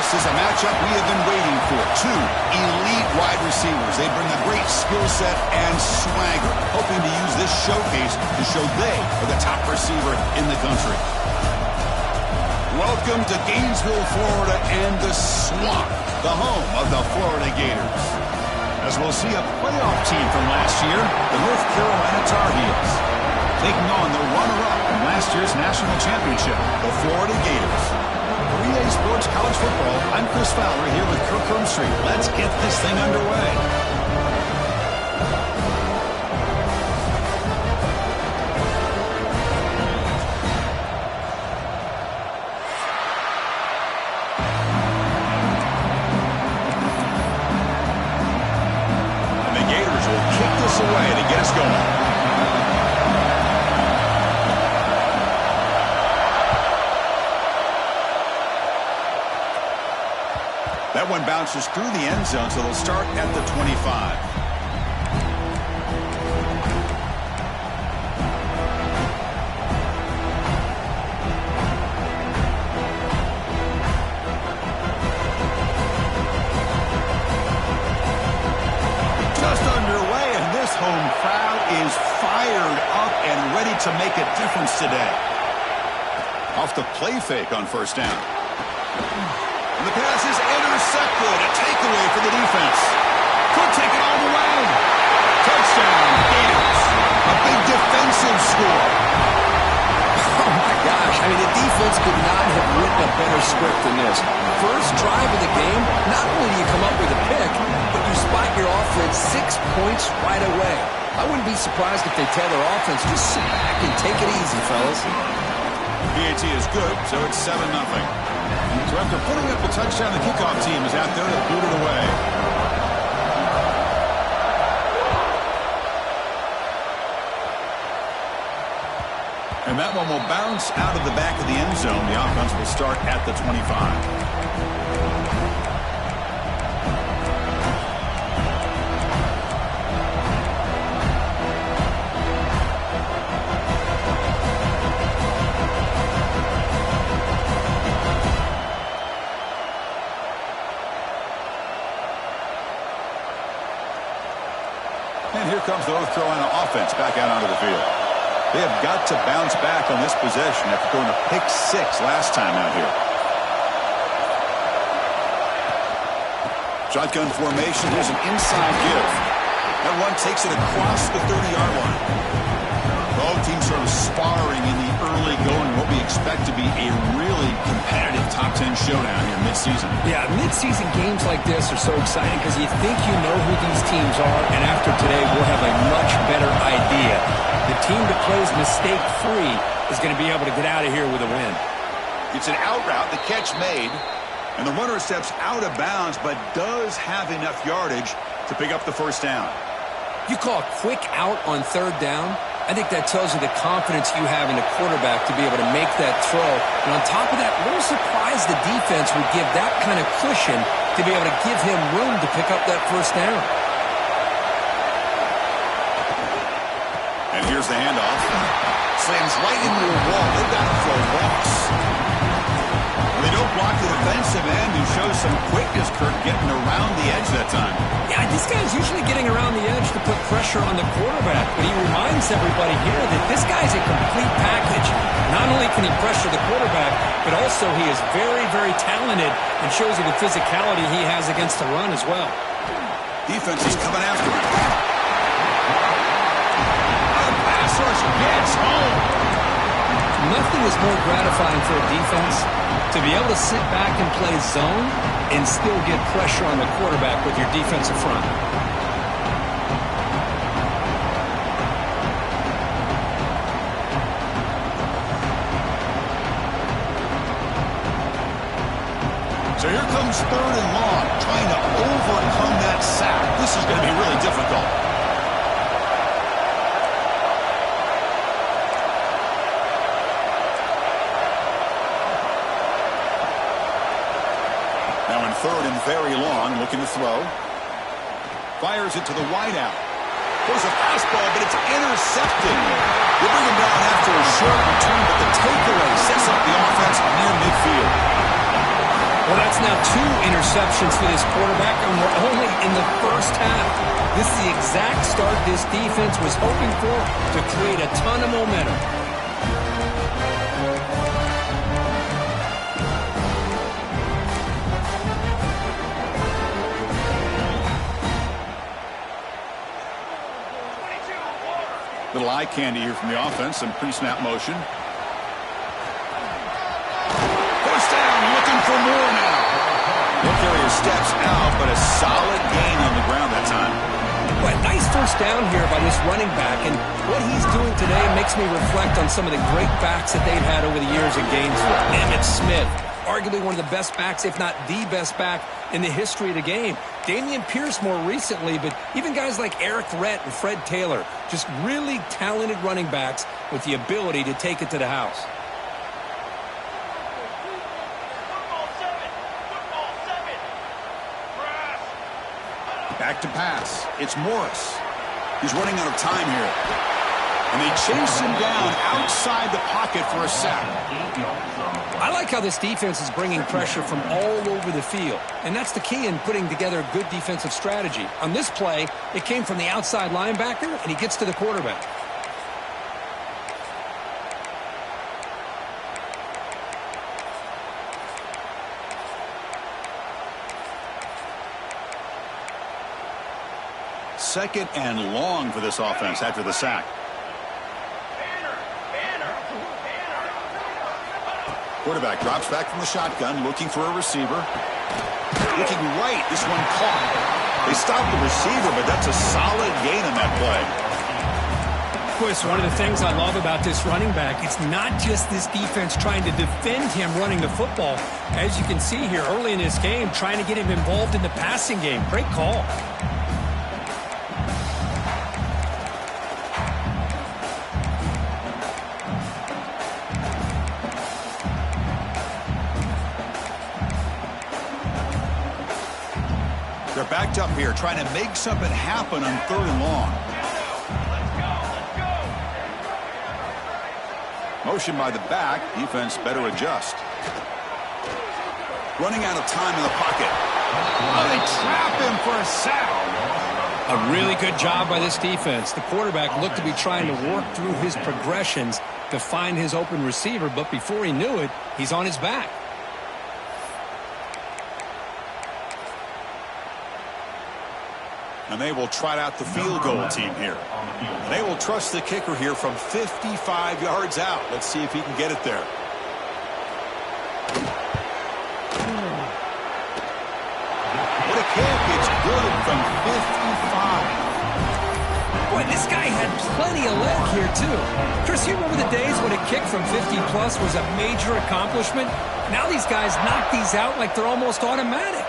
This is a matchup we have been waiting for. Two elite wide receivers. They bring a great skill set and swagger, hoping to use this showcase to show they are the top receiver in the country. Welcome to Gainesville, Florida, and the Swamp, the home of the Florida Gators. As we'll see a playoff team from last year, the North Carolina Tar Heels, taking on the runner-up in last year's national championship, the Florida Gators. For EA Sports College Football, I'm Chris Fowler here with Kirk Crumstreet. Let's get this thing underway. Away to get us going. That one bounces through the end zone, so they'll start at the 25. Home crowd is fired up and ready to make a difference today. Off the play fake on first down. And the pass is intercepted. A takeaway for the defense. Could take it all the way. Touchdown, Gators. A big defensive score. Oh, my gosh. I mean, the defense could not have written a better script than this. First drive of the game, not only do you come up with a pick, but you spot your offense 6 points right away. I wouldn't be surprised if they tell their offense, just sit back and take it easy, fellas. PAT is good, so it's 7-0. So after putting up the touchdown, the kickoff team is out there to boot it away. And that one will bounce out of the back of the end zone. The offense will start at the 25. And here comes the North Carolina offense back out onto the field. They have got to bounce back on this possession after going to pick 6 last time out here. Shotgun formation. Here's an inside give. That one takes it across the 30-yard line. Both teams sort of sparring in the early going, what we expect to be a really competitive top 10 showdown here mid-season. Yeah, mid-season games like this are so exciting because you think you know who these teams are, and after today we'll have a much better idea. The team that plays mistake-free is going to be able to get out of here with a win. It's an out route, the catch made, and the runner steps out of bounds but does have enough yardage to pick up the first down. You call a quick out on third down? I think that tells you the confidence you have in the quarterback to be able to make that throw. And on top of that, a little surprised the defense would give that kind of cushion to be able to give him room to pick up that first down. And here's the handoff. Slams right into the wall. They've got it for a loss. They don't block the defensive end, who shows some quickness, Kirk, getting around the edge that time. Yeah, this guy's usually getting around the edge to put pressure on the quarterback, but he reminds everybody here that this guy's a complete package. Not only can he pressure the quarterback, but also he is very, very talented and shows you the physicality he has against the run as well. Defense is coming after him. The pass rush gets home. Nothing is more gratifying for a defense to be able to sit back and play zone and still get pressure on the quarterback with your defensive front. So here comes 3rd and long, trying to overcome that sack. This is going to be really difficult. Now in 3rd and very long, looking to throw. Fires it to the wideout. Throws a fastball, but it's intercepted. They bring him down after a short return, but the takeaway sets up the offense near midfield. Well, that's now 2 interceptions for this quarterback, and we're only in the first half. This is the exact start this defense was hoping for to create a ton of momentum. Little eye candy here from the offense. Some pre-snap motion. First down, looking for more now. No carrier steps out, but a solid gain on the ground that time. Well, nice first down here by this running back, and what he's doing today makes me reflect on some of the great backs that they've had over the years in Gainesville. Emmitt Smith, arguably one of the best backs, if not the best back in the history of the game. Dameon Pierce more recently, but even guys like Eric Rhett and Fred Taylor, just really talented running backs with the ability to take it to the house. Back to pass. It's Morris. He's running out of time here. And they chase him down outside the pocket for a sack. I like how this defense is bringing pressure from all over the field. And that's the key in putting together a good defensive strategy. On this play, it came from the outside linebacker, and he gets to the quarterback. Second and long for this offense after the sack. Quarterback drops back from the shotgun, looking for a receiver. Looking right, this one caught. They stopped the receiver, but that's a solid gain on that play. Chris, one of the things I love about this running back, it's not just this defense trying to defend him running the football. As you can see here early in this game, trying to get him involved in the passing game. Great call. They're backed up here, trying to make something happen on 3rd and long. Motion by the back. Defense better adjust. Running out of time in the pocket. Oh, they trap him for a sack. A really good job by this defense. The quarterback looked to be trying to work through his progressions to find his open receiver, but before he knew it, he's on his back. And they will trot out the field goal team here. And they will trust the kicker here from 55 yards out. Let's see if he can get it there. What a kick. It's good from 55. Boy, this guy had plenty of leg here, too. Chris, you remember the days when a kick from 50-plus was a major accomplishment? Now these guys knock these out like they're almost automatic.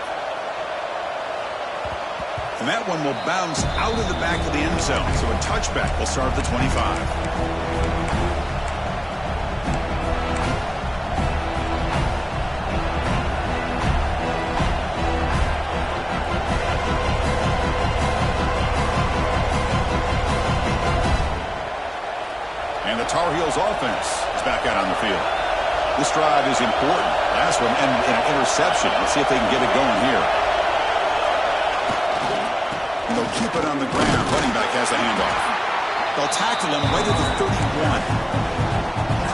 And that one will bounce out of the back of the end zone. So a touchback will start at the 25. And the Tar Heels offense is back out on the field. This drive is important. Last one, and an interception. Let's see if they can get it going here. They'll keep it on the ground. Running back has the handoff. They'll tackle him right at the 31.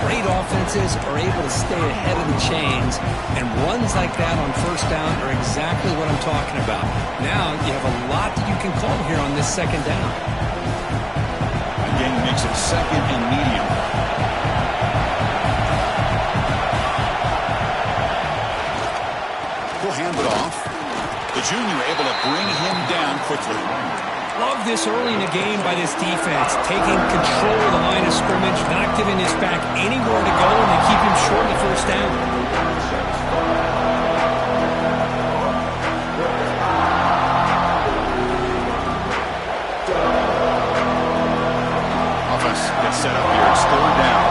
Great offenses are able to stay ahead of the chains, and runs like that on first down are exactly what I'm talking about. Now you have a lot that you can call here on this second down. Again, makes it second and medium. He'll hand it off. The junior able to bring him down quickly. Love this early in the game by this defense, taking control of the line of scrimmage, not giving this back anywhere to go, and they keep him short of the first down. Offense gets set up here. It's 3rd down.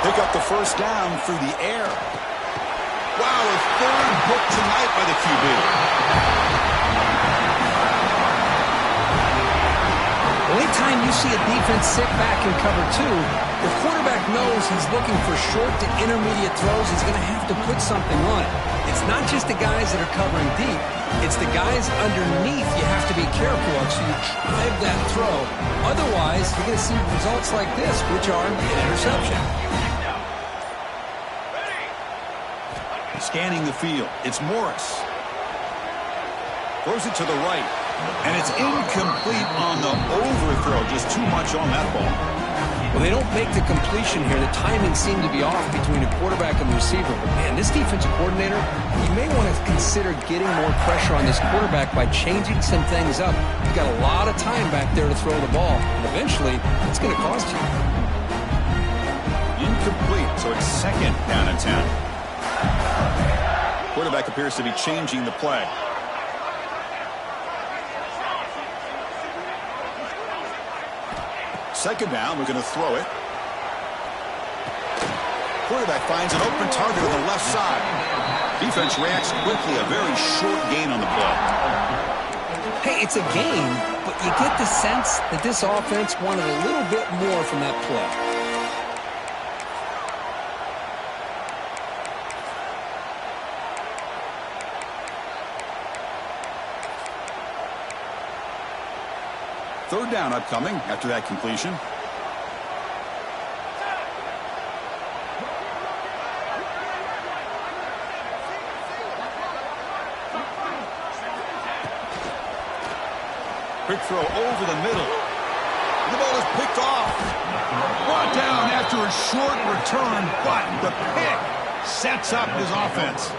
Pick up the first down through the air. Wow, a 3rd hook tonight by the QB. Anytime you see a defense sit back and cover 2, The quarterback knows he's looking for short to intermediate throws. He's going to have to put something on it. It's not just the guys that are covering deep. It's the guys underneath you have to be careful of, so you drive that throw. Otherwise, you're going to see results like this, which are an interception. Scanning the field. It's Morris. Throws it to the right. And it's incomplete on the overthrow. Just too much on that ball. Well, they don't make the completion here. The timing seemed to be off between a quarterback and the receiver. But, man, this defensive coordinator, you may want to consider getting more pressure on this quarterback by changing some things up. You've got a lot of time back there to throw the ball. And eventually, it's going to cost you. Incomplete, so it's second down and 10. Quarterback appears to be changing the play. Second down, we're going to throw it. Quarterback finds an open target on the left side. Defense reacts quickly, a very short gain on the play. Hey, it's a game, but you get the sense that this offense wanted a little bit more from that play. Third down upcoming after that completion. Quick throw over the middle. The ball is picked off. Brought down after a short return, but the pick sets up his offense.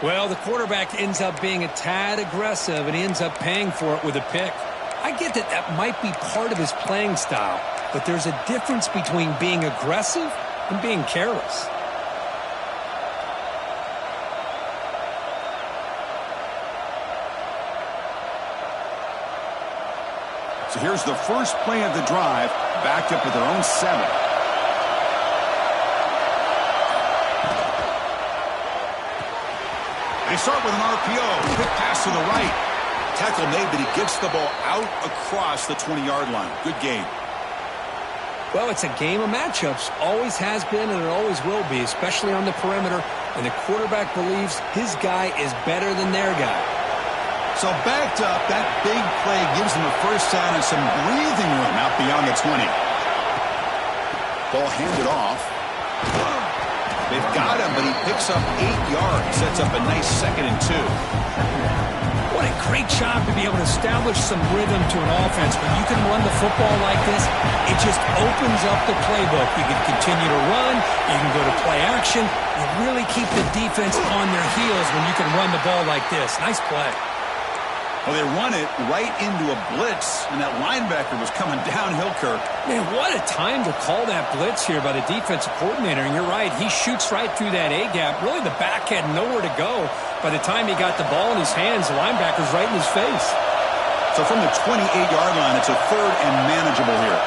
Well, the quarterback ends up being a tad aggressive, and he ends up paying for it with a pick. I get that that might be part of his playing style, but there's a difference between being aggressive and being careless. So here's the first play of the drive, backed up with their own 7. They start with an RPO, quick pass to the right. Tackle made, but he gets the ball out across the 20-yard line. Good game. Well, it's a game of matchups. Always has been, and it always will be, especially on the perimeter. And the quarterback believes his guy is better than their guy. So backed up, that big play gives them a first down and some breathing room out beyond the 20. Ball handed off. They've got him, but he picks up 8 yards. Sets up a nice 2nd and 2. What a great job to be able to establish some rhythm to an offense. When you can run the football like this, it just opens up the playbook. You can continue to run. You can go to play action. You really keep the defense on their heels when you can run the ball like this. Nice play. Well, they run it right into a blitz, and that linebacker was coming downhill, Kirk. Man, what a time to call that blitz here by the defensive coordinator. And you're right, he shoots right through that A-gap. Really, the back had nowhere to go. By the time he got the ball in his hands, the linebacker's right in his face. So from the 28-yard line, it's a 3rd and manageable here.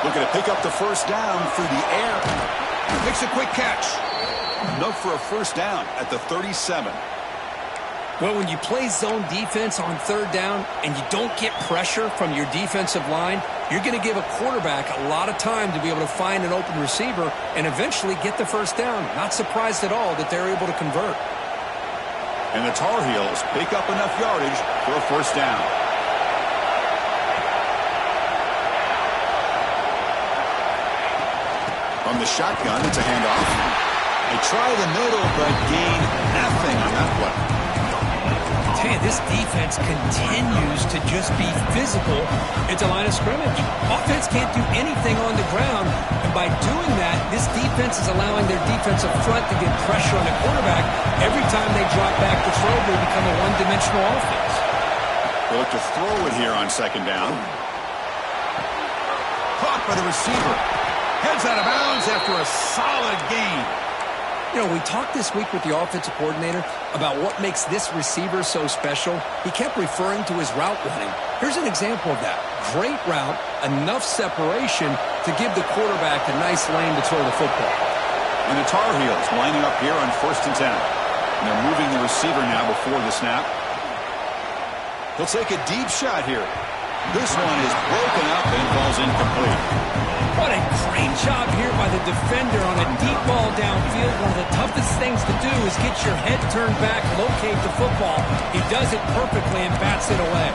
Looking to pick up the first down through the air. Makes a quick catch. Enough for a first down at the 37. Well, when you play zone defense on 3rd down and you don't get pressure from your defensive line, you're going to give a quarterback a lot of time to be able to find an open receiver and eventually get the first down. Not surprised at all that they're able to convert. And the Tar Heels pick up enough yardage for a first down. From the shotgun, it's a handoff. They try the middle, but gain nothing on that play. Tell you, this defense continues to just be physical at the line of scrimmage. Offense can't do anything on the ground, and by doing that, this defense is allowing their defensive front to get pressure on the quarterback. Every time they drop back to throw, they become a one-dimensional offense. They look to throw it here on 2nd down. Caught by the receiver. Heads out of bounds after a solid gain. You know, we talked this week with the offensive coordinator about what makes this receiver so special. He kept referring to his route running. Here's an example of that. Great route, enough separation to give the quarterback a nice lane to throw the football. And the Tar Heels lining up here on 1st and 10. And they're moving the receiver now before the snap. He'll take a deep shot here. This one is broken up and falls incomplete. What a great job here by the defender on a deep ball downfield. One of the toughest things to do is get your head turned back, locate the football. He does it perfectly and bats it away.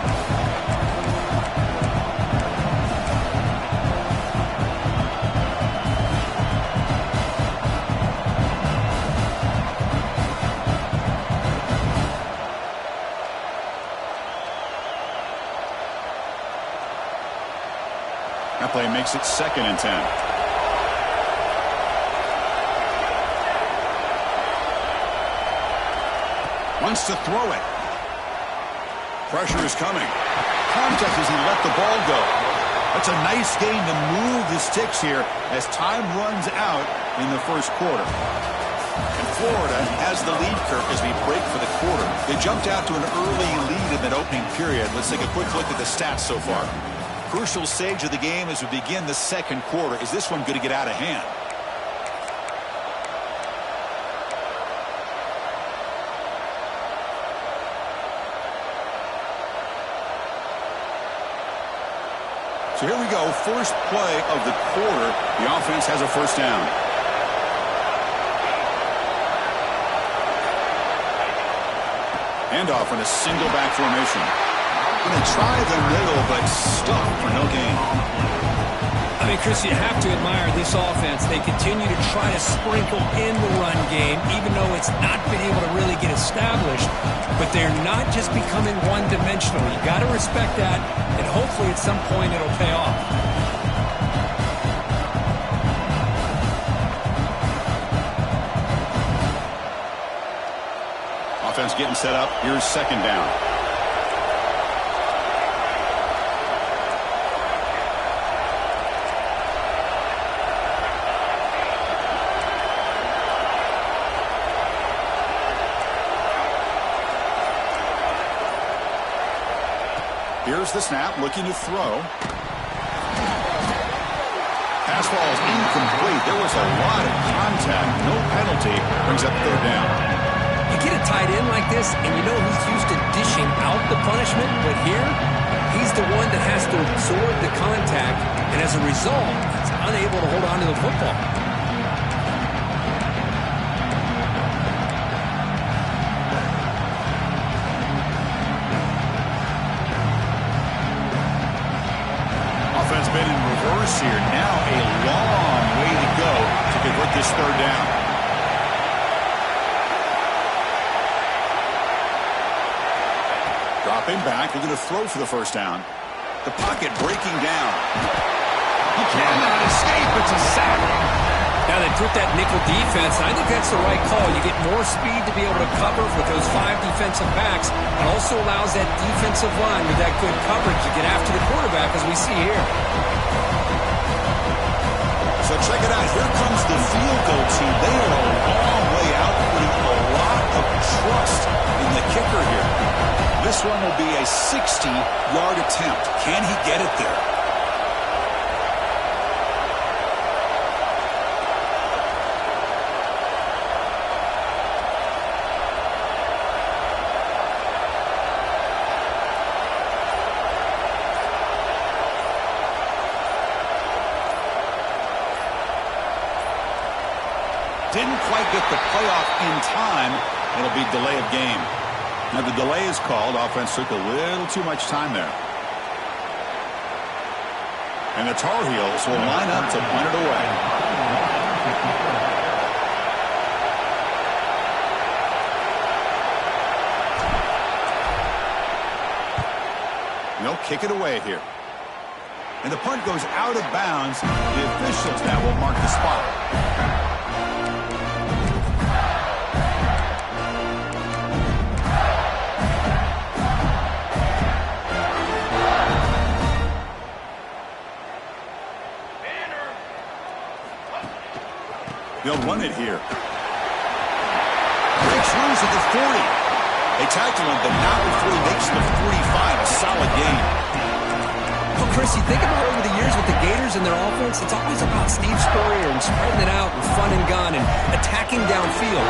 That play makes it 2nd and 10. Wants to throw it. Pressure is coming. Contact as he let the ball go. That's a nice gain to move the sticks here as time runs out in the first quarter. And Florida has the lead, Kirk, as we break for the quarter. They jumped out to an early lead in that opening period. Let's take a quick look at the stats so far. Crucial stage of the game as we begin the second quarter. Is this one going to get out of hand? So here we go. First play of the quarter. The offense has a first down. Handoff in a single back formation. Going to try the middle, but stuck for no gain. I mean, Chris, you have to admire this offense. They continue to try to sprinkle in the run game, even though it's not been able to really get established. But they're not just becoming one-dimensional. You got to respect that, and hopefully at some point it'll pay off. Offense getting set up. Here's second down. Here's the snap, looking to throw. Pass ball is incomplete. There was a lot of contact. No penalty. Brings up third down. You get a tight end like this, and you know he's used to dishing out the punishment, but here, he's the one that has to absorb the contact, and as a result, he's unable to hold on to the football. Offense been in reverse here. Now a long way to go to convert this third down. Dropping back, looking to throw for the first down. The pocket breaking down. He cannot escape. It's a sack. Now they put that nickel defense, and I think that's the right call. You get more speed to be able to cover with those 5 defensive backs. It also allows that defensive line with that good coverage to get after the quarterback, as we see here. So check it out. Here comes the field goal team. They are a long way out, putting a lot of trust in the kicker here. This one will be a 60-yard attempt. Can he get it there? Didn't quite get the playoff in time. It'll be delay of game. Now the delay is called. Offense took a little too much time there. And the Tar Heels will line up to punt it away. They'll kick it away here. And the punt goes out of bounds. The officials now will mark the spot. They'll run it here. Breaks loose at the 40. They tackle him, but not before he makes the 45. A solid gain. Well, Chris, you think about over the years with the Gators and their offense, it's always about Steve Spurrier and spreading it out and fun and gun and attacking downfield.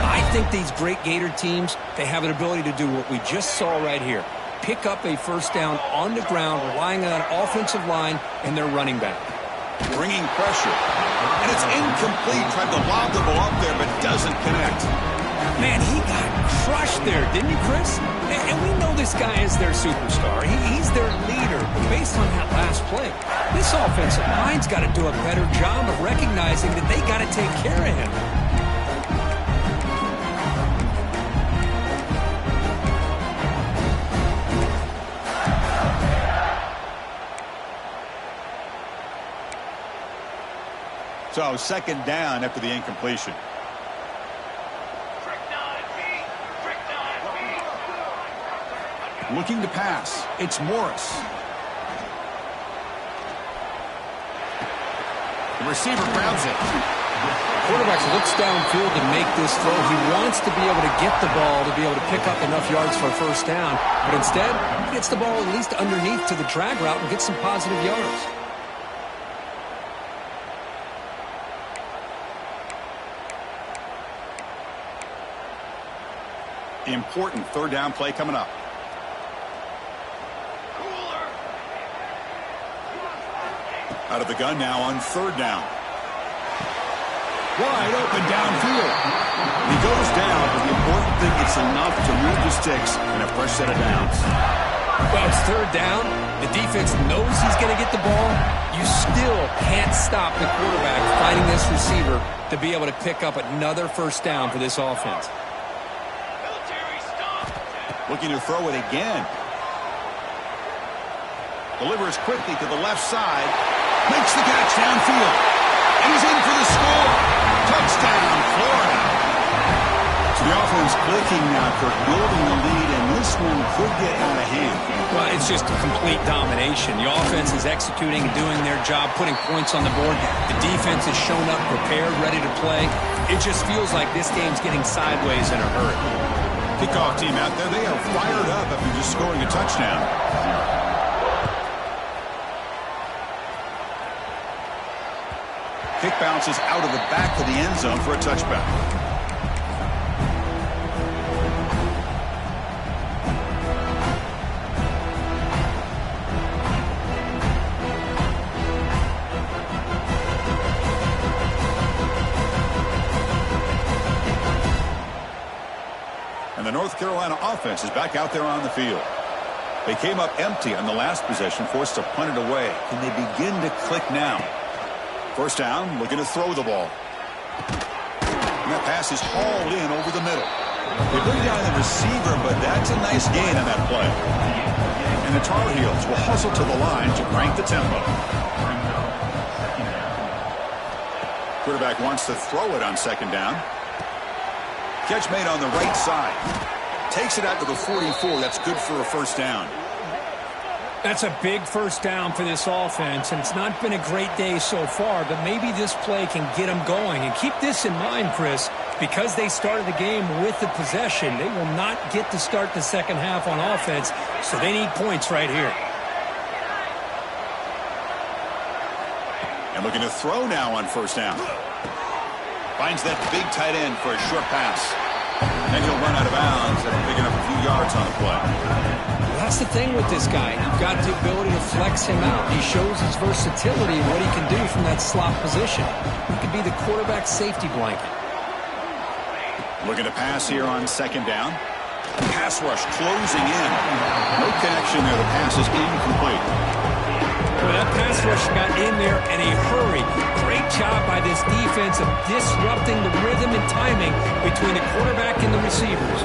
I think these great Gator teams, they have an ability to do what we just saw right here. pick up a first down on the ground, relying on that offensive line and their running back. Bringing pressure. And it's incomplete. Tried to lob the ball up there, but doesn't connect. Man, he got crushed there, didn't he, Chris? And we know this guy is their superstar. He's their leader. But based on that last play, this offensive line's got to do a better job of recognizing that they got to take care of him. So, second down after the incompletion. Looking to pass. It's Morris. The receiver grabs it. Quarterback looks downfield to make this throw. He wants to be able to get the ball to be able to pick up enough yards for a first down. But instead, he gets the ball at least underneath to the drag route and gets some positive yards. Important third down play coming up. Out of the gun now on third down. Wide open downfield. He goes down, but the important thing, it's enough to move the sticks and a fresh set of downs. Well, it's third down. The defense knows he's going to get the ball. You still can't stop the quarterback finding this receiver to be able to pick up another first down for this offense. Looking to throw it again. Delivers quickly to the left side. Makes the catch downfield. And he's in for the score. Touchdown, Florida. So the offense clicking now for building the lead, and this one could get out of hand. Well, it's just a complete domination. The offense is executing and doing their job, putting points on the board. The defense has shown up prepared, ready to play. It just feels like this game's getting sideways in a hurry. Kickoff team out there, they are fired up after just scoring a touchdown. Kick bounces out of the back of the end zone for a touchback. And the North Carolina offense is back out there on the field. They came up empty on the last possession, forced to punt it away. Can they begin to click now? First down, looking to throw the ball. And that pass is hauled in over the middle. They bring down the receiver, but that's a nice gain on that play. And the Tar Heels will hustle to the line to crank the tempo. Quarterback wants to throw it on second down. Catch made on the right side. Takes it out to the 44. That's good for a first down. That's a big first down for this offense, and it's not been a great day so far, but maybe this play can get them going. And keep this in mind, Chris, because they started the game with the possession, they will not get to start the second half on offense, so they need points right here. And looking to throw now on first down. Finds that big tight end for a short pass. And he'll run out of bounds and picking up a few yards on the play. That's the thing with this guy. You've got the ability to flex him out. He shows his versatility and what he can do from that slot position. He could be the quarterback safety blanket. Looking to pass here on second down. Pass rush closing in. No connection there. The pass is incomplete. Well, that pass rush got in there in a hurry. Great job by this defense of disrupting the rhythm and timing between the quarterback and the receivers.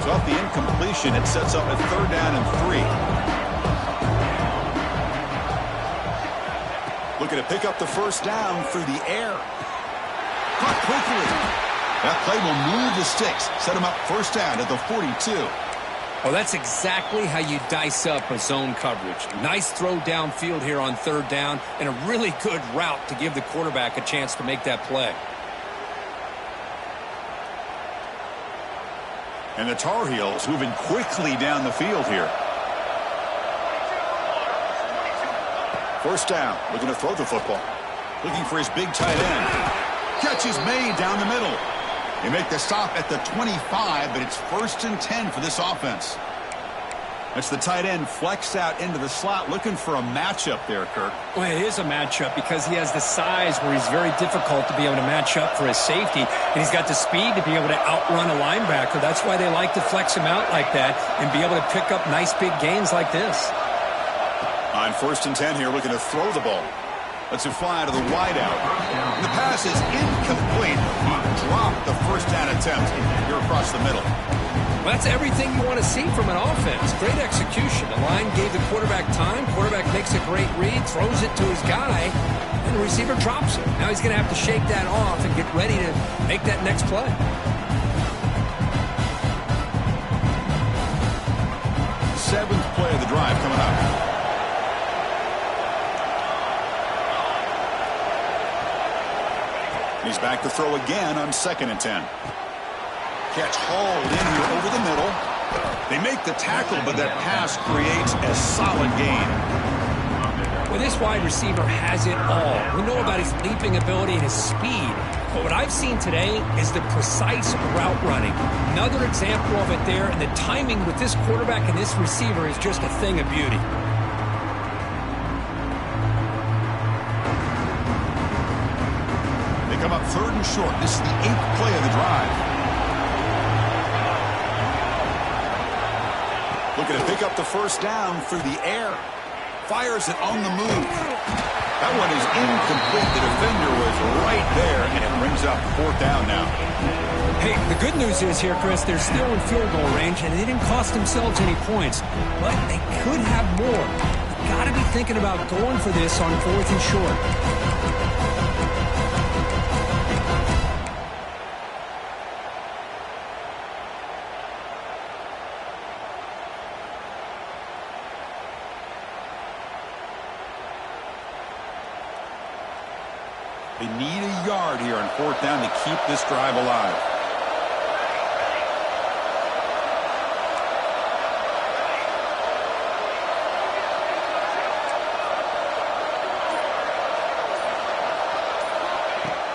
So off the incompletion, it sets up a third down and 3. Looking to pick up the first down through the air. Caught quickly. That play will move the sticks. Set him up first down at the 42. Well, that's exactly how you dice up a zone coverage. Nice throw downfield here on third down and a really good route to give the quarterback a chance to make that play. And the Tar Heels moving quickly down the field here. First down, looking to throw the football. Looking for his big tight end. Catch is made down the middle. They make the stop at the 25, but it's 1st and 10 for this offense. It's the tight end flexed out into the slot, looking for a matchup there, Kirk. Well, it is a matchup because he has the size where he's very difficult to be able to match up for his safety, and he's got the speed to be able to outrun a linebacker. That's why they like to flex him out like that and be able to pick up nice big gains like this. On 1st and 10 here, looking to throw the ball. Lets it fly to the wideout. The pass is incomplete. He dropped the first down attempt here across the middle. Well, that's everything you want to see from an offense. Great execution. The line gave the quarterback time. Quarterback makes a great read, throws it to his guy, and the receiver drops it. Now he's going to have to shake that off and get ready to make that next play. Seventh play of the drive coming up. He's back to throw again on 2nd and 10. Catch hauled in here over the middle. They make the tackle, but that pass creates a solid gain. Well, this wide receiver has it all. We know about his leaping ability and his speed. But what I've seen today is the precise route running. Another example of it there, and the timing with this quarterback and this receiver is just a thing of beauty. They come up 3rd and short. This is the 8th play of the drive. Looking to pick up the first down through the air. Fires it on the move. That one is incomplete. The defender was right there, and it brings up 4th down now. Hey, the good news is here, Chris, they're still in field goal range, and they didn't cost themselves any points. But they could have more. You've got to be thinking about going for this on 4th and short. They need a yard here on 4th down to keep this drive alive.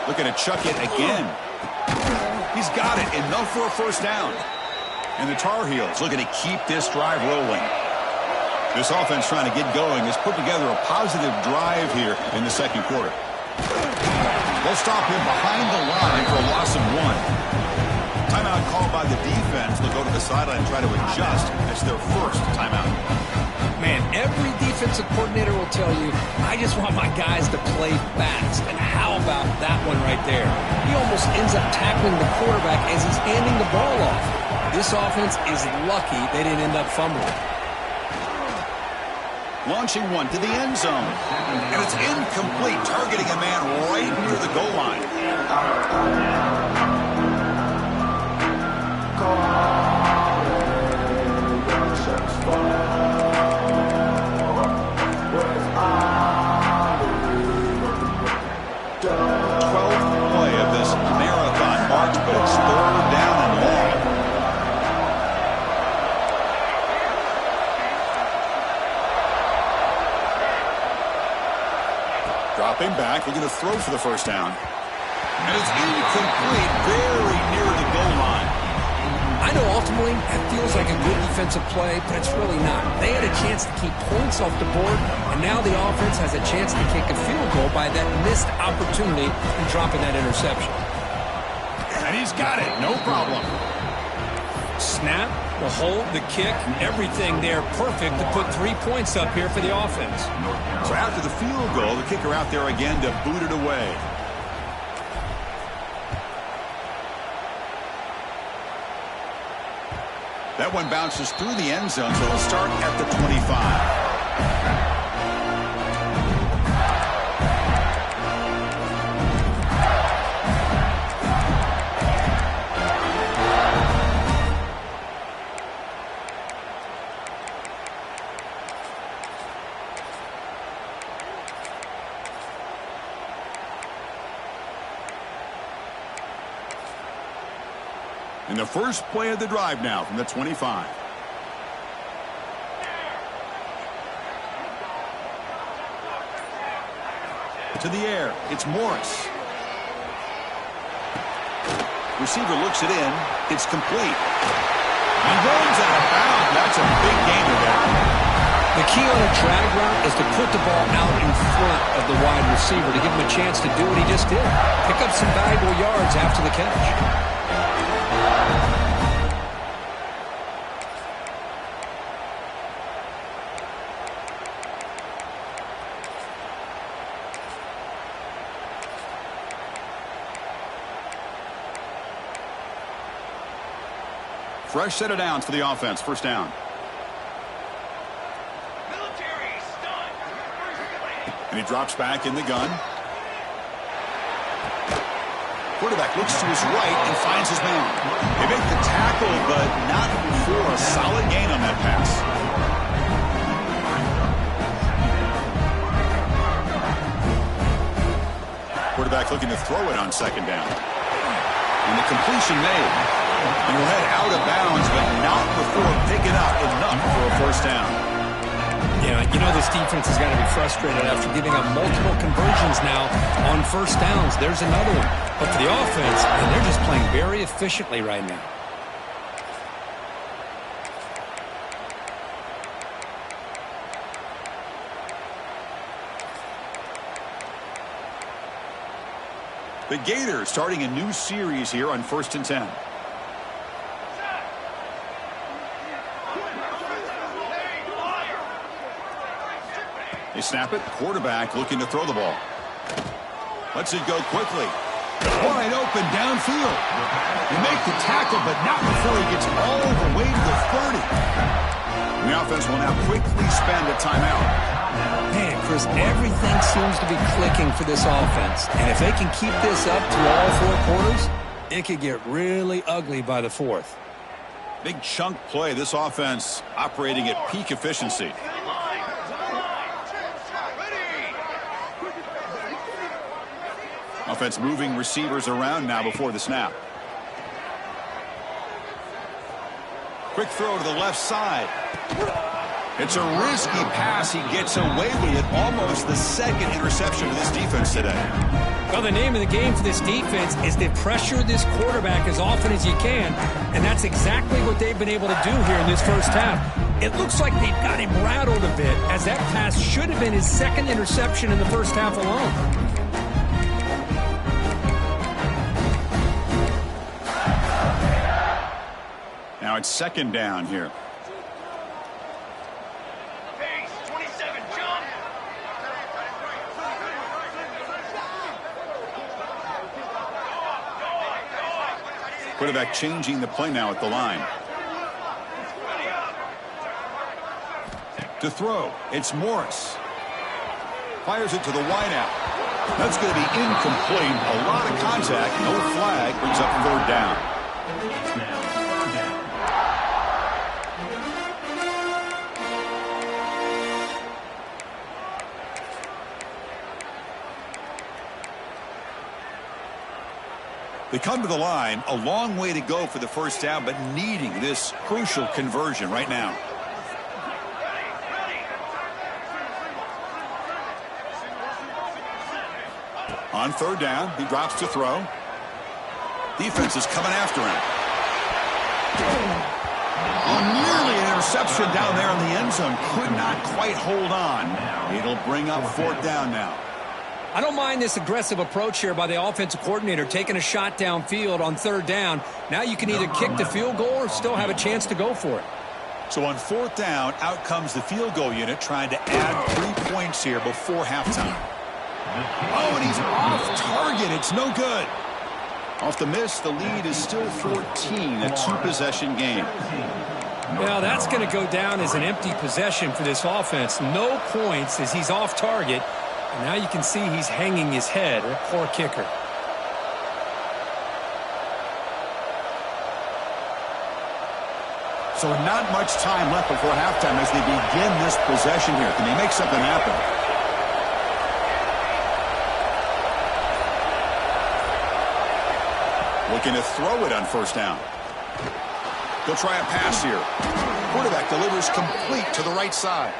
Looking to chuck it again. He's got it. Enough for a first down. And the Tar Heels looking to keep this drive rolling. This offense trying to get going has put together a positive drive here in the 2nd quarter. They'll stop him behind the line for a loss of 1. Timeout called by the defense. They'll go to the sideline and try to adjust. That's their first timeout. Man, every defensive coordinator will tell you, I just want my guys to play fast. And how about that one right there? He almost ends up tackling the quarterback as he's handing the ball off. This offense is lucky they didn't end up fumbling. Launching one to the end zone. And it's incomplete, targeting a man right near the goal line. Play of this marathon march, but it's 3rd down and long. Dropping back, looking to throw for the first down. And it's incomplete, very near the goal line. I know ultimately that feels like a good defensive play, but it's really not. They had a chance to keep points off the board, and now the offense has a chance to kick a field goal by that missed opportunity and dropping that interception. And he's got it, no problem. Snap, the hold, the kick, everything there perfect to put 3 points up here for the offense. So after the field goal, the kicker out there again to boot it away. That one bounces through the end zone, so it'll start at the 25. In the first play of the drive now from the 25. To the air, it's Morris. Receiver looks it in. It's complete. He runs out of bounds. That's a big gainer there. The key on a drag route is to put the ball out in front of the wide receiver to give him a chance to do what he just did. Pick up some valuable yards after the catch. Fresh set of downs for the offense. First down. And he drops back in the gun. Quarterback looks to his right and finds his man. They make the tackle, but not for a solid gain on that pass. Quarterback looking to throw it on second down. And the completion made. And he'll head out of bounds, but not before picking up enough for a first down. Yeah, you know this defense has got to be frustrated after giving up multiple conversions now on first downs. There's another one. But for the offense, man, they're just playing very efficiently right now. The Gators starting a new series here on 1st and 10. They snap it. Quarterback looking to throw the ball. Lets it go quickly. Wide open downfield. They make the tackle, but not before he gets all the way to the 30. And the offense will now quickly spend a timeout. Man, Chris, everything seems to be clicking for this offense. And if they can keep this up through all four quarters, it could get really ugly by the fourth. Big chunk play. This offense operating at peak efficiency. Offense moving receivers around now before the snap. Quick throw to the left side. It's a risky pass. He gets away with it. Almost the second interception of this defense today. Well, the name of the game for this defense is to pressure this quarterback as often as you can, and that's exactly what they've been able to do here in this first half. It looks like they've got him rattled a bit, as that pass should have been his second interception in the first half alone. Now it's second down here. Quarterback changing the play now at the line. To throw, it's Morris. Fires it to the wideout. That's going to be incomplete. A lot of contact, no flag, brings up third down. They come to the line, a long way to go for the first down, but needing this crucial conversion right now. On third down, he drops to throw. Defense is coming after him. Nearly an interception down there in the end zone. Could not quite hold on. It'll bring up fourth down now. I don't mind this aggressive approach here by the offensive coordinator, taking a shot downfield on third down. Now you can either kick the field goal or still have a chance to go for it. So on fourth down, out comes the field goal unit trying to add 3 points here before halftime. Oh, and he's off target. It's no good. Off the miss, the lead is still 14, a two-possession game. Well, that's going to go down as an empty possession for this offense. No points as he's off target. And now you can see he's hanging his head. A poor kicker. So not much time left before halftime as they begin this possession here. Can they make something happen? Looking to throw it on first down. They'll try a pass here. Quarterback delivers complete to the right side.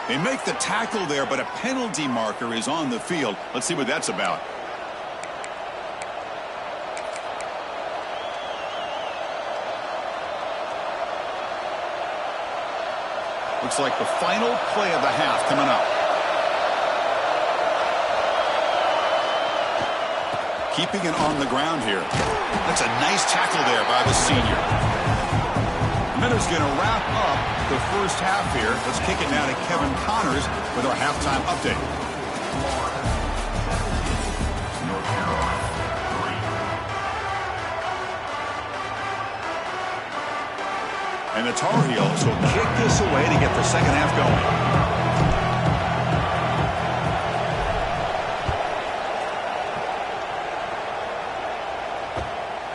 They make the tackle there, but a penalty marker is on the field. Let's see what that's about. Looks like the final play of the half coming up. Keeping it on the ground here. That's a nice tackle there by the senior. And that is going to wrap up the first half here. Let's kick it now to Kevin Connors with our halftime update. And the Tar Heels will kick this away to get the second half going.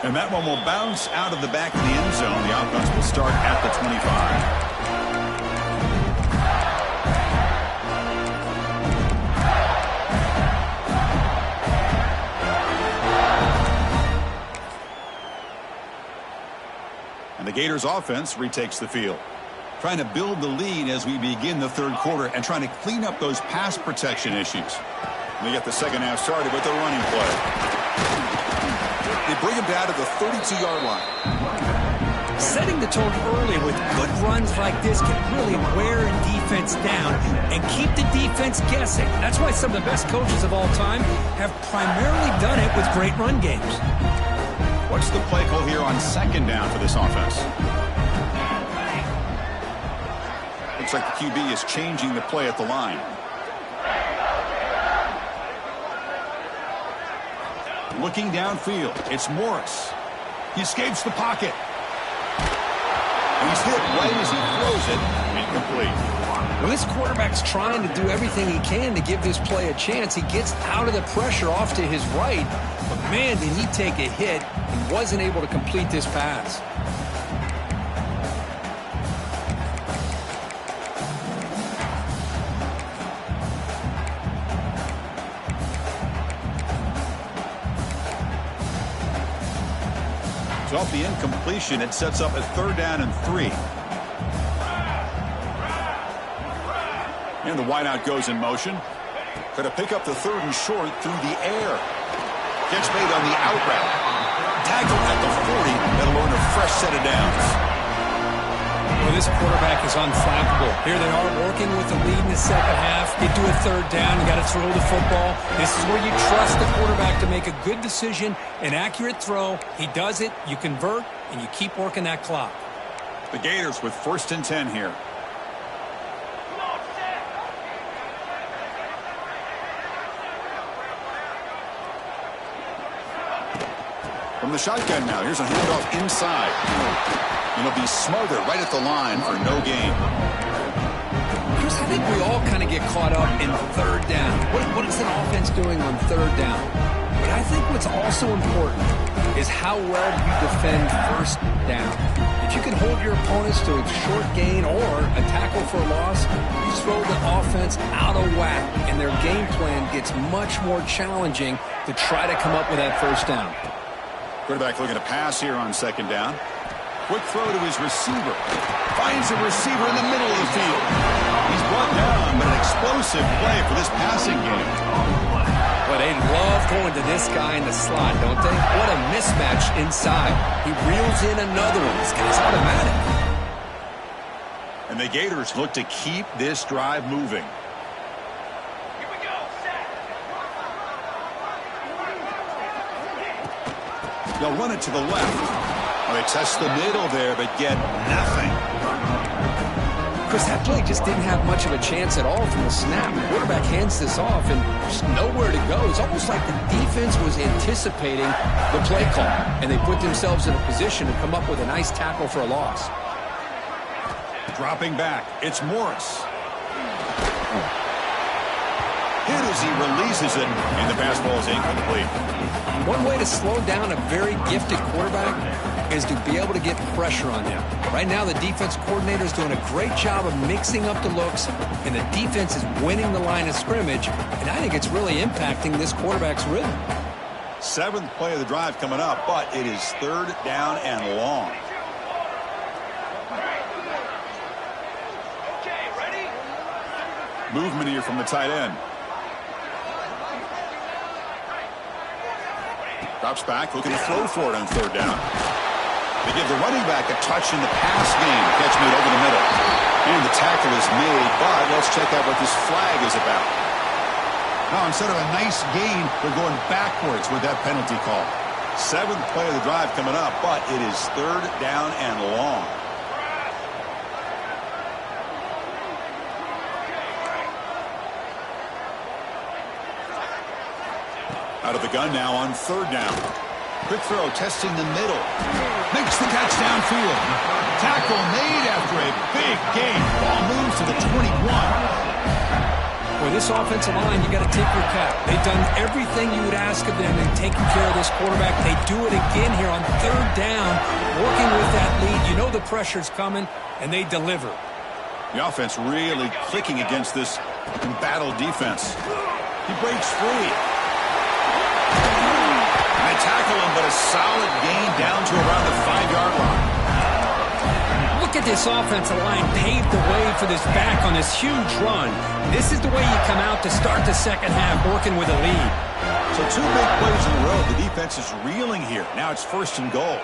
And that one will bounce out of the back of the end zone. The offense will start at the 25. And the Gators offense retakes the field. Trying to build the lead as we begin the third quarter and trying to clean up those pass protection issues. We get the second half started with the running play. They bring him down to the 32-yard line. Setting the tone early with good runs like this can really wear a defense down and keep the defense guessing. That's why some of the best coaches of all time have primarily done it with great run games. What's the play call here on second down for this offense? Looks like the QB is changing the play at the line. Looking downfield, it's Morris. He escapes the pocket. And he's hit right as he throws it. Incomplete. Well, this quarterback's trying to do everything he can to give this play a chance. He gets out of the pressure off to his right. But, man, did he take a hit and wasn't able to complete this pass. So off the incompletion, it sets up a 3rd down and 3. And the wideout goes in motion. Going to pick up the 3rd and short through the air. Catch made on the out route. Tackled at the 40. That'll earn a fresh set of downs. Well, this quarterback is unflappable. Here they are working with the lead in the second half. Get to a 3rd down. You got to throw the football. This is where you trust the quarterback to make a good decision, an accurate throw. He does it, you convert, and you keep working that clock. The Gators with 1st and 10 here. From the shotgun now, here's a handoff inside. And it'll be smothered right at the line for no gain. Chris, I think we all kind of get caught up in 3rd down. What is an offense doing on 3rd down? But I think what's also important is how well you defend 1st down. If you can hold your opponents to a short gain or a tackle for a loss, you throw the offense out of whack, and their game plan gets much more challenging to try to come up with that 1st down. Quarterback looking to pass here on 2nd down. Quick throw to his receiver. Finds a receiver in the middle of the field. He's brought down, but an explosive play for this passing game. Well, they love going to this guy in the slot, don't they? What a mismatch inside. He reels in another one. This guy's automatic. And the Gators look to keep this drive moving. They'll run it to the left. They test the middle there, but get nothing. Chris, that play just didn't have much of a chance at all from the snap. The quarterback hands this off, and there's nowhere to go. It's almost like the defense was anticipating the play call, and they put themselves in a position to come up with a nice tackle for a loss. Dropping back, it's Morris. Hit as he releases it, and the pass ball is incomplete. One way to slow down a very gifted quarterback is to be able to get pressure on him. Right now, the defense coordinator is doing a great job of mixing up the looks, and the defense is winning the line of scrimmage, and I think it's really impacting this quarterback's rhythm. 7th play of the drive coming up, but it is 3rd down and long. Movement here from the tight end. Drops back, looking to throw for it on 3rd down. They give the running back a touch in the pass game. Catch made over the middle. And the tackle is made, but let's check out what this flag is about. Now, instead of a nice gain, they're going backwards with that penalty call. 7th play of the drive coming up, but it is 3rd down and long. Out of the gun now on 3rd down. Quick throw, testing the middle. Makes the catch downfield. Tackle made after a big gain. Ball moves to the 21. Boy, this offensive line, you got to take your cap. They've done everything you would ask of them in taking care of this quarterback. They do it again here on 3rd down, working with that lead. You know the pressure's coming, and they deliver. The offense really clicking against this embattled defense. He breaks free. They tackle him, but a solid gain down to around the 5-yard line. Look at this offensive line paved the way for this back on this huge run. This is the way you come out to start the second half, working with a lead. So 2 big plays in a row. The defense is reeling here. Now it's 1st and goal.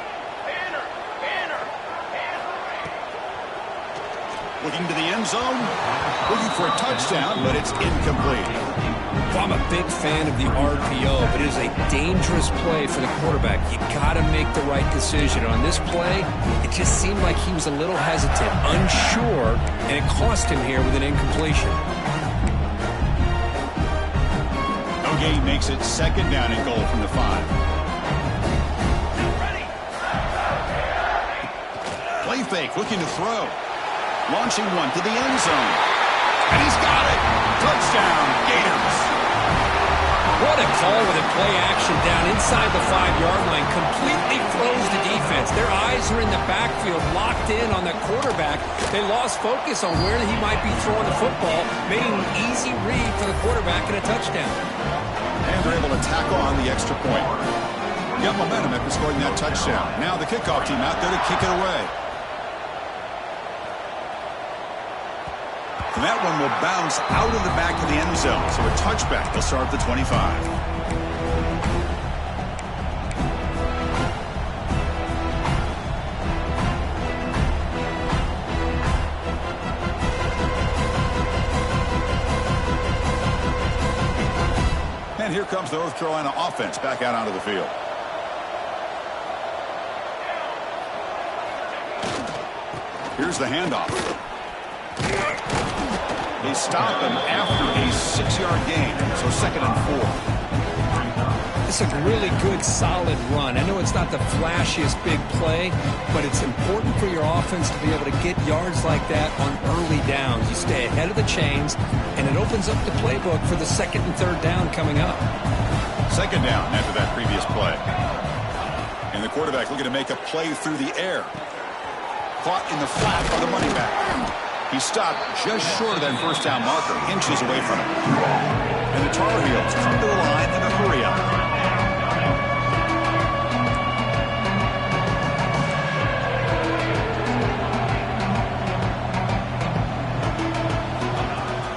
Looking to the end zone. Looking for a touchdown, but it's incomplete. Well, I'm a big fan of the RPO, but it is a dangerous play for the quarterback. You got to make the right decision. On this play, it just seemed like he was a little hesitant, unsure, and it cost him here with an incompletion. No gain makes it 2nd down and goal from the 5. Play fake, looking to throw. Launching one to the end zone. And he's got it. Touchdown, Gators. What a call with a play action down inside the 5-yard line. Completely throws the defense. Their eyes are in the backfield, locked in on the quarterback. They lost focus on where he might be throwing the football, made an easy read for the quarterback and a touchdown. And they're able to tack on the extra point. Got momentum after scoring that touchdown. Now the kickoff team out there to kick it away. And that one will bounce out of the back of the end zone. So a touchback. They'll start at the 25. And here comes the North Carolina offense back out onto the field. Here's the handoff. They stop him after a 6-yard gain, so 2nd and 4. It's a really good, solid run. I know it's not the flashiest big play, but it's important for your offense to be able to get yards like that on early downs. You stay ahead of the chains, and it opens up the playbook for the 2nd and 3rd down coming up. 2nd down after that previous play. And the quarterback looking to make a play through the air. Caught in the flat by the running back. He stopped just short of that 1st down marker, inches away from it. And the Tar Heels come to the line in a hurry up.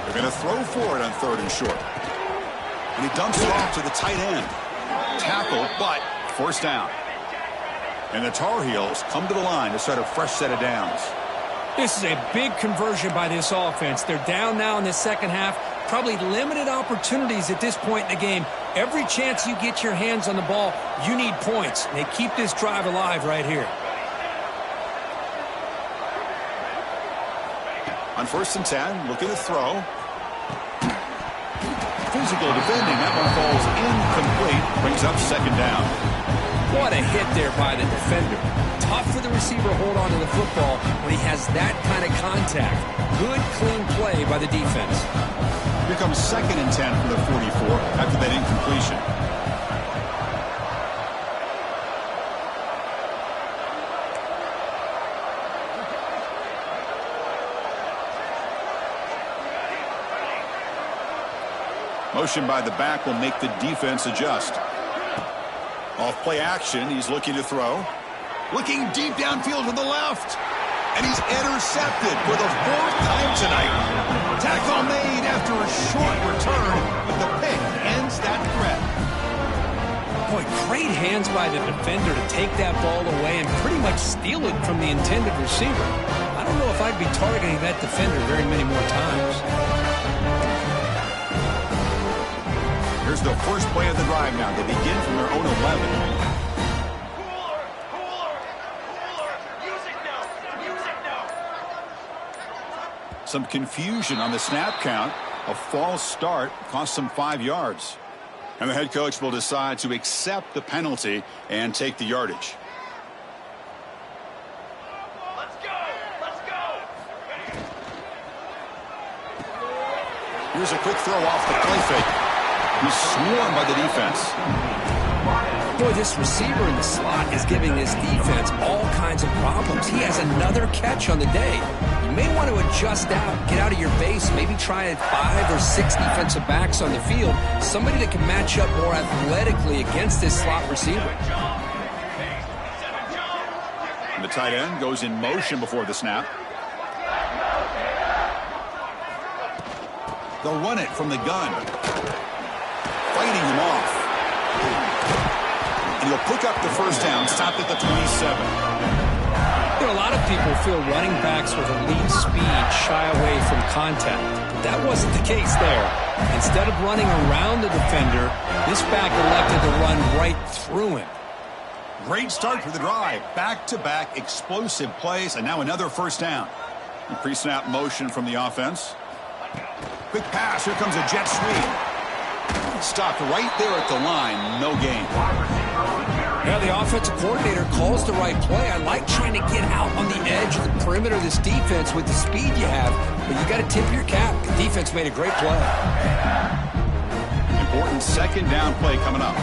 They're going to throw for it on 3rd and short. And he dumps it off to the tight end. Tackle, but 1st down. And the Tar Heels come to the line to start a fresh set of downs. This is a big conversion by this offense. They're down now in the second half. Probably limited opportunities at this point in the game. Every chance you get your hands on the ball, you need points. They keep this drive alive right here. On 1st and 10, looking to throw. Physical defending. That one falls incomplete. Brings up 2nd down. What a hit there by the defender. Tough for the receiver to hold on to the football when he has that kind of contact. Good, clean play by the defense. Here comes 2nd and 10 for the 44 after that incompletion. Motion by the back will make the defense adjust. Off play action, he's looking to throw. Looking deep downfield to the left. And he's intercepted for the 4th time tonight. Tackle made after a short return, but the pick ends that threat. Boy, Great hands by the defender to take that ball away and pretty much steal it from the intended receiver. I don't know if I'd be targeting that defender very many more times. Here's the first play of the drive now. They begin from their own 11. Some confusion on the snap count. A false start cost them 5 yards. And the head coach will decide to accept the penalty and take the yardage. Let's go! Let's go! Here's a quick throw off the play fake. He's swarmed by the defense. Boy, this receiver in the slot is giving this defense all kinds of problems. He has another catch on the day. You may want to adjust out, get out of your base, maybe try 5 or 6 defensive backs on the field, somebody that can match up more athletically against this slot receiver. And the tight end goes in motion before the snap. They'll run it from the gun. Fighting him off. And he'll pick up the first down, stopped at the 27. You know, a lot of people feel running backs with elite speed shy away from contact. But that wasn't the case there. Instead of running around the defender, this back elected to run right through him. Great start for the drive. Back-to-back explosive plays, and now another first down. And pre-snap motion from the offense. Quick pass. Here comes a jet sweep. Stopped right there at the line. No gain. Yeah, the offensive coordinator calls the right play. I like trying to get out on the edge of the perimeter of this defense with the speed you have, but you got to tip your cap. The defense made a great play. Important second down play coming up.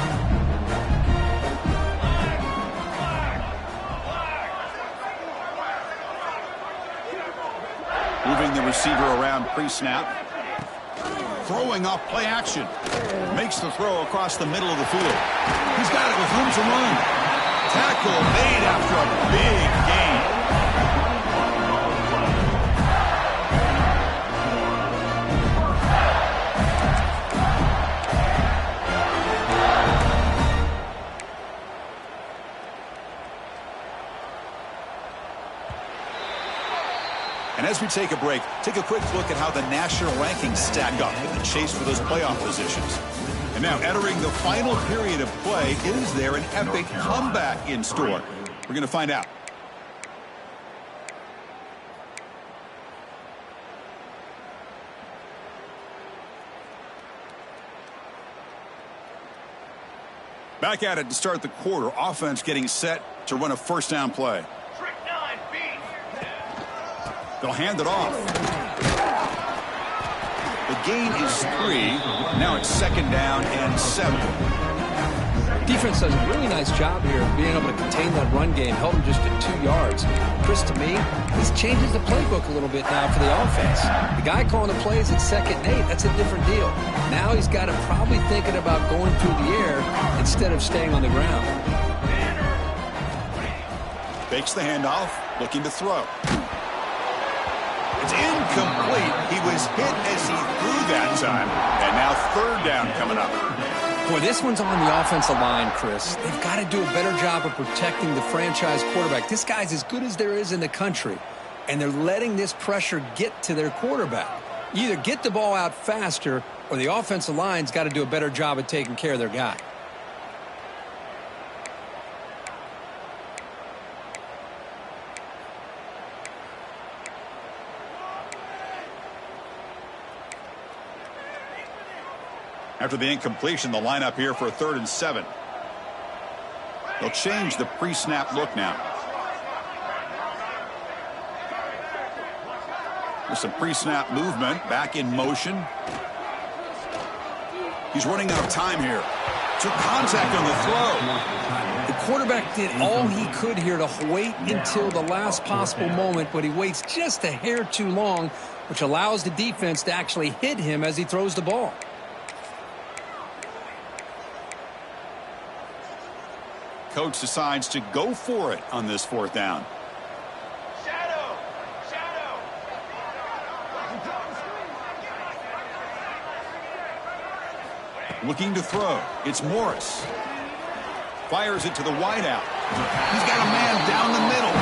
Moving the receiver around pre-snap. Throwing off play action. Makes the throw across the middle of the field. He's got it with room to run. Tackle made after a big gain. And as we take a break, take a quick look at how the national rankings stack up in the chase for those playoff positions. And now entering the final period of play, is there an epic comeback in store? We're going to find out. Back at it to start the quarter. Offense getting set to run a first down play. They'll hand it off. The gain is 3. Now it's second down and 7. Defense does a really nice job here of being able to contain that run game, held him just at 2 yards. Chris, to me, this changes the playbook a little bit now for the offense. The guy calling the plays at 2nd and 8, that's a different deal. Now he's got to probably thinking about going through the air instead of staying on the ground. Fakes the handoff, looking to throw. It's incomplete. He was hit as he threw that time. And now third down coming up. Boy, this one's on the offensive line, Chris. They've got to do a better job of protecting the franchise quarterback. This guy's as good as there is in the country, and they're letting this pressure get to their quarterback. You either get the ball out faster, or the offensive line's got to do a better job of taking care of their guy. After the incompletion, the lineup here for a 3rd and 7. They'll change the pre-snap look now. There's some pre-snap movement, back in motion. He's running out of time here. Took contact on the throw. The quarterback did all he could here to wait until the last possible moment, but he waits just a hair too long, which allows the defense to actually hit him as he throws the ball. Coach decides to go for it on this 4th down. Shadow! Shadow! Looking to throw. It's Morris. Fires it to the wideout. He's got a man down the middle.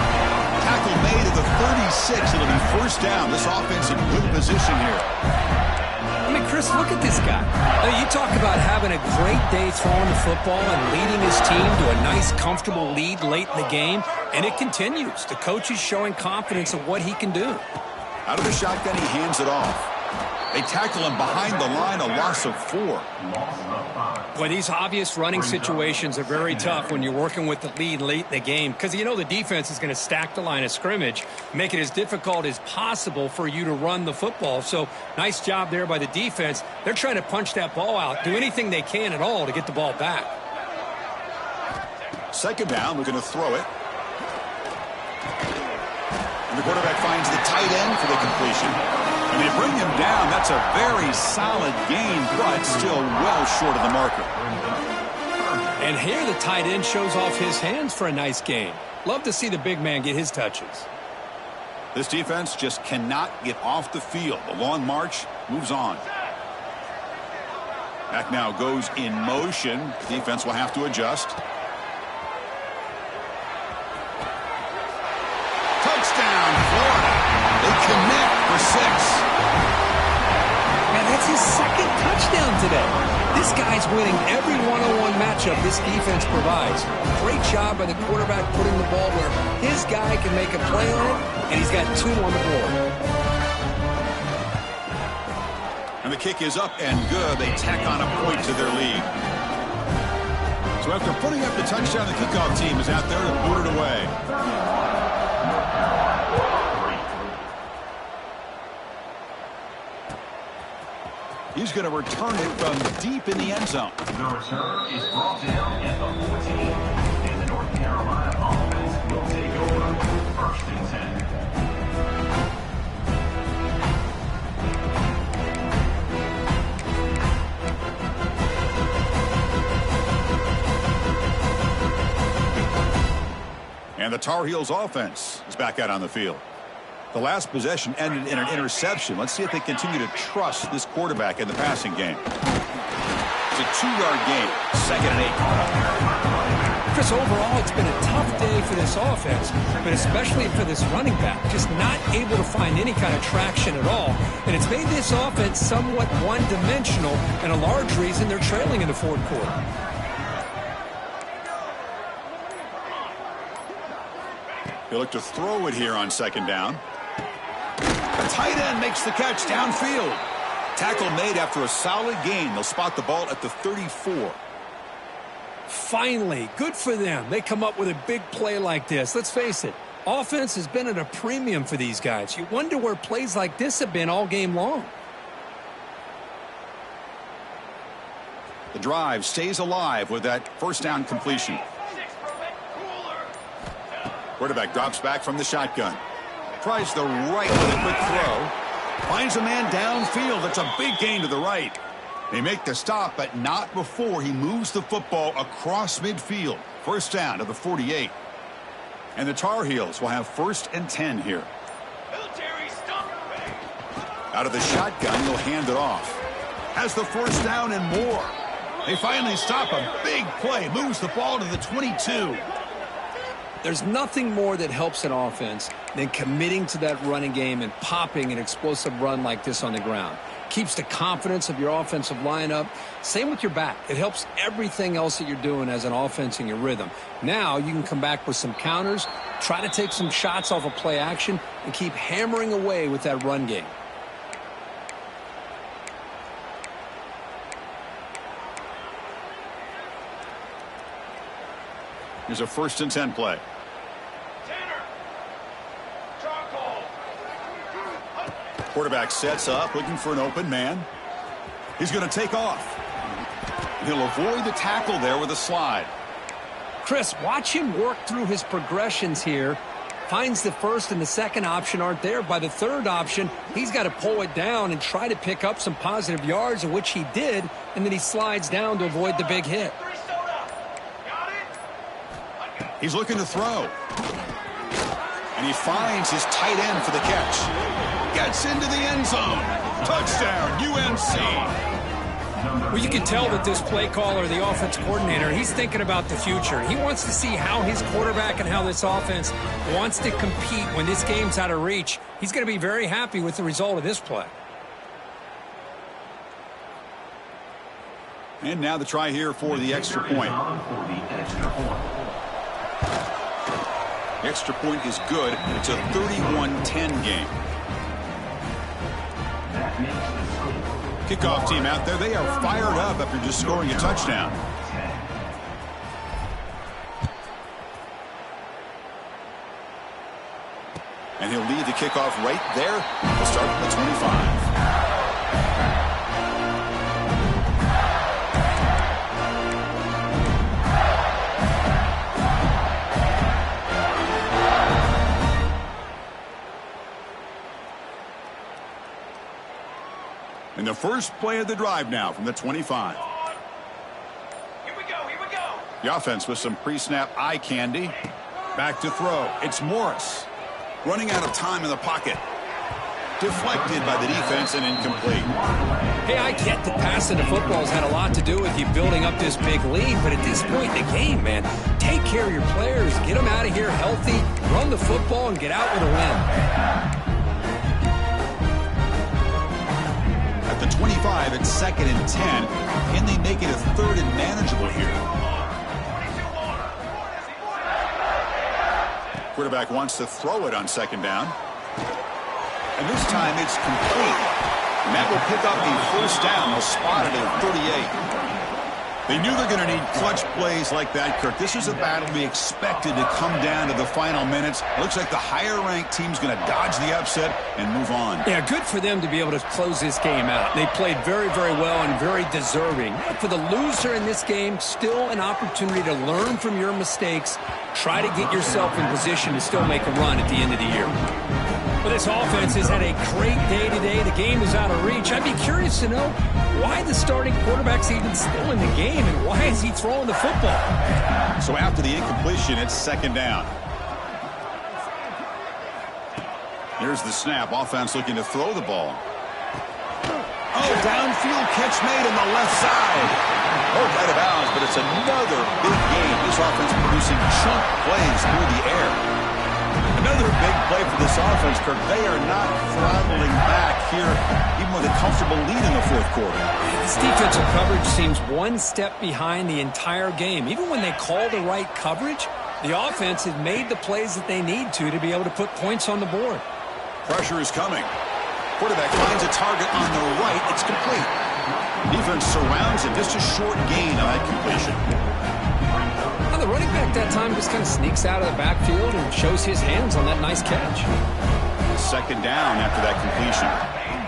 Tackle made at the 36. It'll be first down. This offense in good position here. I mean, Chris, look at this guy. You talk about having a great day throwing the football and leading his team to a nice, comfortable lead late in the game, and it continues. The coach is showing confidence of what he can do. Out of the shotgun, he hands it off. They tackle him behind the line, a loss of 4. Boy, these obvious running situations are very tough when you're working with the lead late in the game because you know the defense is going to stack the line of scrimmage, make it as difficult as possible for you to run the football. So nice job there by the defense. They're trying to punch that ball out, do anything they can at all to get the ball back. Second down, we're going to throw it. And the quarterback finds the tight end for the completion. And they bring him down. That's a very solid gain, but still well short of the marker. And here the tight end shows off his hands for a nice gain. Love to see the big man get his touches. This defense just cannot get off the field. The long march moves on. Back now goes in motion. Defense will have to adjust. Touchdown, Florida. They connect for 6. Man, that's his second touchdown today. This guy's winning every one-on-one matchup this defense provides. Great job by the quarterback putting the ball where his guy can make a play on it, and he's got 2 on the board. And the kick is up and good. They tack on a point to their lead. So after putting up the touchdown, the kickoff team is out there to boot it away. He's going to return it from deep in the end zone. The return is brought down at the 14. And the North Carolina offense will take over first and 10. And the Tar Heels offense is back out on the field. The last possession ended in an interception. Let's see if they continue to trust this quarterback in the passing game. It's a 2-yard gain, 2nd and 8. Chris, overall, it's been a tough day for this offense, but especially for this running back. Just not able to find any kind of traction at all. And it's made this offense somewhat one-dimensional, and a large reason they're trailing in the 4th quarter. He'll look to throw it here on 2nd down. The tight end makes the catch downfield. Tackle made after a solid gain. They'll spot the ball at the 34. Finally, good for them. They come up with a big play like this. Let's face it, offense has been at a premium for these guys. You wonder where plays like this have been all game long. The drive stays alive with that first down completion. Quarterback drops back from the shotgun. Tries the right with a quick throw. Finds a man downfield. That's a big gain to the right. They make the stop, but not before he moves the football across midfield. First down to the 48. And the Tar Heels will have 1st and 10 here. Out of the shotgun, he'll hand it off. Has the first down and more. They finally stop a big play. Moves the ball to the 22. There's nothing more that helps an offense than committing to that running game and popping an explosive run like this on the ground. Keeps the confidence of your offensive lineup. Same with your back. It helps everything else that you're doing as an offense in your rhythm. Now you can come back with some counters, try to take some shots off of play action, and keep hammering away with that run game. Here's a 1st and 10 play. Quarterback sets up, looking for an open man. He's going to take off. He'll avoid the tackle there with a slide. Chris, watch him work through his progressions here. Finds the first and the second option aren't there. By the third option, he's got to pull it down and try to pick up some positive yards, of which he did, and then he slides down to avoid the big hit. He's looking to throw. And he finds his tight end for the catch. Gets into the end zone. Touchdown, UNC. Well, you can tell that this play caller, the offense coordinator, he's thinking about the future. He wants to see how his quarterback and how this offense wants to compete when this game's out of reach. He's going to be very happy with the result of this play. And now the try here for the extra point. The extra point is good. It's a 31-10 game. Kickoff team out there. They are fired up after just scoring a touchdown. And he'll lead the kickoff right there. We'll start from the 25. And the first play of the drive now from the 25. Here we go, here we go. The offense with some pre-snap eye candy. Back to throw. It's Morris. Running out of time in the pocket. Deflected by the defense and incomplete. Hey, I get that passing the football has had a lot to do with you building up this big lead, but at this point in the game, man, take care of your players. Get them out of here healthy, run the football, and get out with a win. At the 25, it's 2nd and 10. Can they make it a 3rd and manageable here? Quarterback wants to throw it on 2nd down. And this time it's complete. And that will pick up the 1st down. They'll spot it at 38. They knew they're going to need clutch plays like that, Kirk. This is a battle we expected to come down to the final minutes. Looks like the higher-ranked team's going to dodge the upset and move on. Yeah, good for them to be able to close this game out. They played very, very well and very deserving. For the loser in this game, still an opportunity to learn from your mistakes. Try to get yourself in position to still make a run at the end of the year. Well, this offense has had a great day today. The game is out of reach. I'd be curious to know why the starting quarterback's even still in the game and why is he throwing the football? So after the incompletion, it's 2nd down. Here's the snap. Offense looking to throw the ball. Oh, downfield catch made on the left side. Hold out of bounds, but it's another big game. This offense producing chunk plays through the air. Another big play for this offense, Kirk. They are not throttling back here, even with a comfortable lead in the 4th quarter. This defensive coverage seems one step behind the entire game. Even when they call the right coverage, the offense has made the plays that they need to be able to put points on the board. Pressure is coming. Quarterback finds a target on the right. It's complete. Defense surrounds him. Just a short gain on that completion. The running back that time just kind of sneaks out of the backfield and shows his hands on that nice catch. 2nd down after that completion.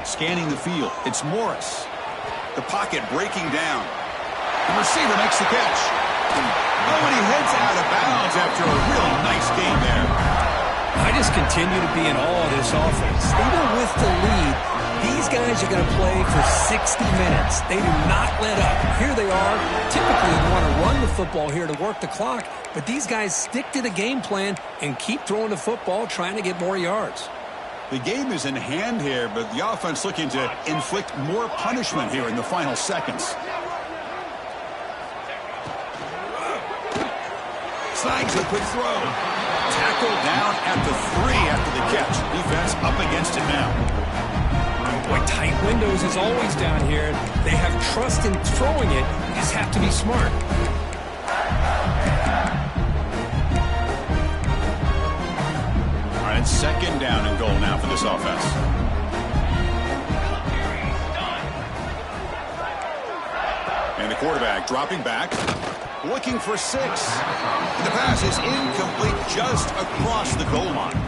Scanning the field. It's Morris. The pocket breaking down. The receiver makes the catch. Oh, and he heads out of bounds after a really nice game there. I just continue to be in awe of this offense. Even with the lead, these guys are going to play for 60 minutes. They do not let up. Here they are. Typically, you want to run the football here to work the clock, but these guys stick to the game plan and keep throwing the football, trying to get more yards. The game is in hand here, but the offense looking to inflict more punishment here in the final seconds. Snags a quick throw. Tackled down at the 3 after the catch. Defense up against it now. Boy, tight windows is always down here. They have trust in throwing it. You just have to be smart. All right, 2nd down and goal now for this offense. And the quarterback dropping back, looking for 6. The pass is incomplete just across the goal line.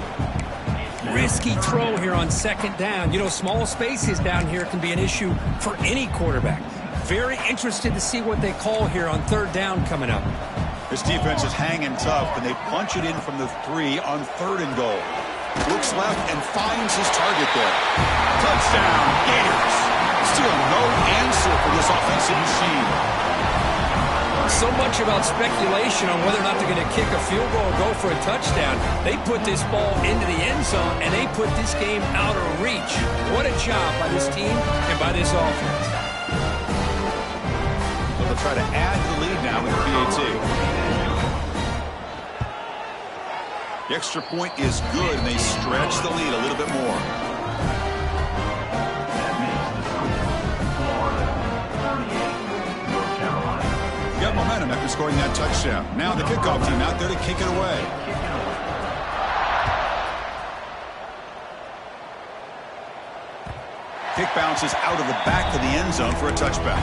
Risky throw here on 2nd down. You know, small spaces down here can be an issue for any quarterback. Very interested to see what they call here on 3rd down coming up. This defense is hanging tough, and they punch it in from the 3 on 3rd and goal. Looks left and finds his target there. Touchdown, Gators. Still no answer for this offensive machine. So much about speculation on whether or not they're going to kick a field goal or go for a touchdown. They put this ball into the end zone, and they put this game out of reach. What a job by this team and by this offense. they'll try to add to the lead now with the PAT. The extra point is good, and they stretch the lead a little bit more. Got momentum after scoring that touchdown. Now the kickoff team out there to kick it away. Kick bounces out of the back of the end zone for a touchback.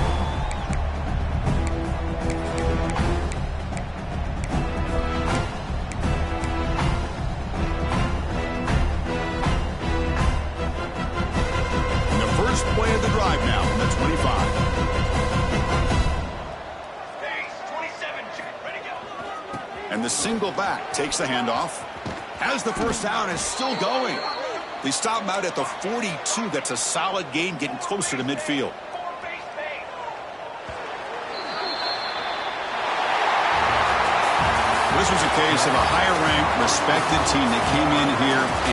And the first play of the drive now from the 25. And the single back takes the handoff. Has the first down and is still going. They stop him out at the 42. That's a solid gain, getting closer to midfield. This was a case of a higher-ranked, respected team that came in here